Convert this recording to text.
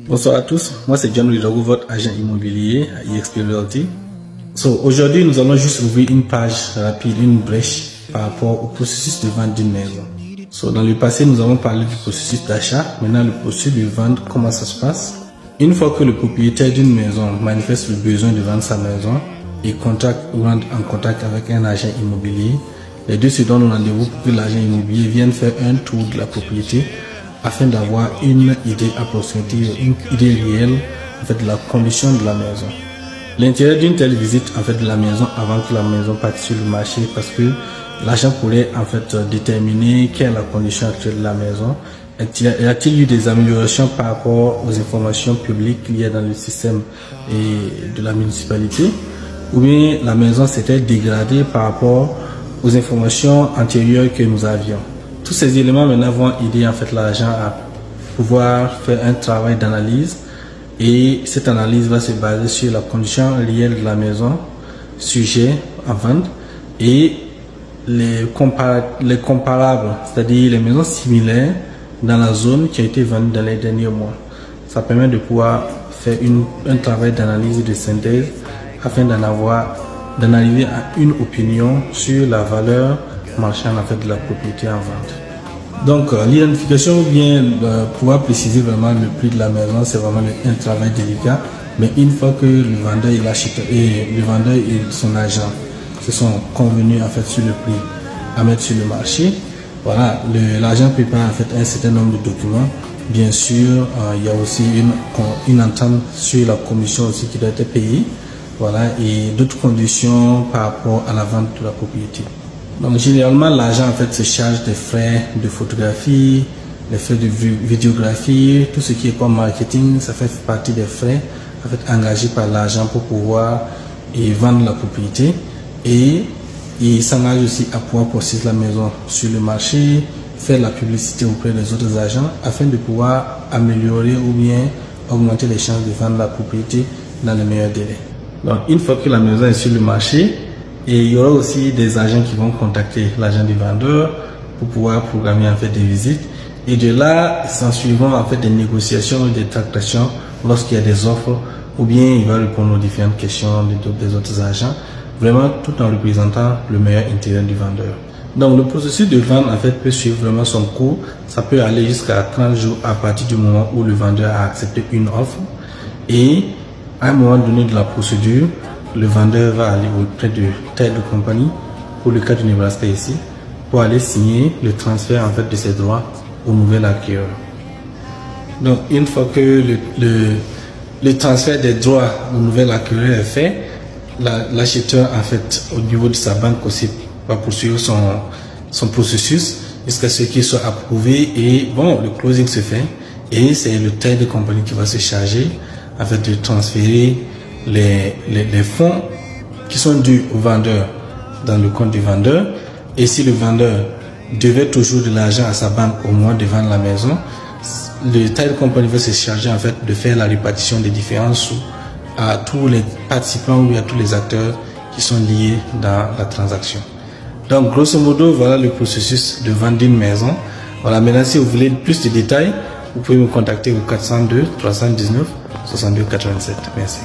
Bonsoir à tous, moi c'est John Ridago, votre agent immobilier à eXp Realty. Aujourd'hui, nous allons juste ouvrir une page rapide, une brèche par rapport au processus de vente d'une maison. Dans le passé, nous avons parlé du processus d'achat. Maintenant, le processus de vente, comment ça se passe? Une fois que le propriétaire d'une maison manifeste le besoin de vendre sa maison et rentre en contact avec un agent immobilier, les deux se donnent rendez-vous pour que l'agent immobilier vienne faire un tour de la propriété afin d'avoir une idée approximative, une idée réelle de la condition de la maison. L'intérêt d'une telle visite de la maison avant que la maison parte sur le marché, parce que l'agent pourrait déterminer quelle est la condition actuelle de la maison. Y a-t-il eu des améliorations par rapport aux informations publiques qu'il y a dans le système de la municipalité, ou bien la maison s'était dégradée par rapport aux informations antérieures que nous avions. Tous ces éléments maintenant vont aider l'agent à pouvoir faire un travail d'analyse, et cette analyse va se baser sur la condition réelle de la maison, sujet à vendre, et les comparables, c'est-à-dire les maisons similaires dans la zone qui a été vendue dans les derniers mois. Ça permet de pouvoir faire un travail d'analyse et de synthèse afin d'arriver à une opinion sur la valeur marchande de la propriété en vente. Donc l'identification ou bien pouvoir préciser vraiment le prix de la maison, c'est vraiment un travail délicat. Mais une fois que le vendeur et l'acheteur et son agent se sont convenus sur le prix à mettre sur le marché, voilà, l'agent prépare un certain nombre de documents. Bien sûr, il y a aussi une entente sur la commission aussi qui doit être payée, voilà, et d'autres conditions par rapport à la vente de la propriété. Donc généralement, l'agent se charge des frais de photographie, les frais de vidéographie, tout ce qui est comme marketing, ça fait partie des frais engagés par l'agent pour pouvoir vendre la propriété, et il s'engage aussi à pouvoir poster la maison sur le marché, faire la publicité auprès des autres agents afin de pouvoir améliorer ou bien augmenter les chances de vendre la propriété dans les meilleurs délais. Donc une fois que la maison est sur le marché, et il y aura aussi des agents qui vont contacter l'agent du vendeur pour pouvoir programmer des visites. Et de là, s'en suivront des négociations et des tractations lorsqu'il y a des offres, ou bien il va répondre aux différentes questions des autres agents, vraiment tout en représentant le meilleur intérêt du vendeur. Donc le processus de vente peut suivre vraiment son cours. Ça peut aller jusqu'à 30 jours à partir du moment où le vendeur a accepté une offre. Et à un moment donné de la procédure, le vendeur va aller auprès de telle compagnie, pour le cas du Nebraska ici, pour aller signer le transfert de ses droits au nouvel acquéreur. Donc une fois que le transfert des droits au nouvel acquéreur est fait, l'acheteur au niveau de sa banque aussi va poursuivre son processus jusqu'à ce qu'il soit approuvé, et bon, le closing se fait, et c'est le tel de compagnie qui va se charger de transférer les fonds qui sont dus au vendeur dans le compte du vendeur. Et si le vendeur devait toujours de l'argent à sa banque au moment de vendre la maison, le title company va se charger de faire la répartition des différents sous à tous les participants ou à tous les acteurs qui sont liés dans la transaction. Donc grosso modo, voilà le processus de vente d'une maison. Voilà, maintenant si vous voulez plus de détails, vous pouvez me contacter au 402 319 62 87. Merci.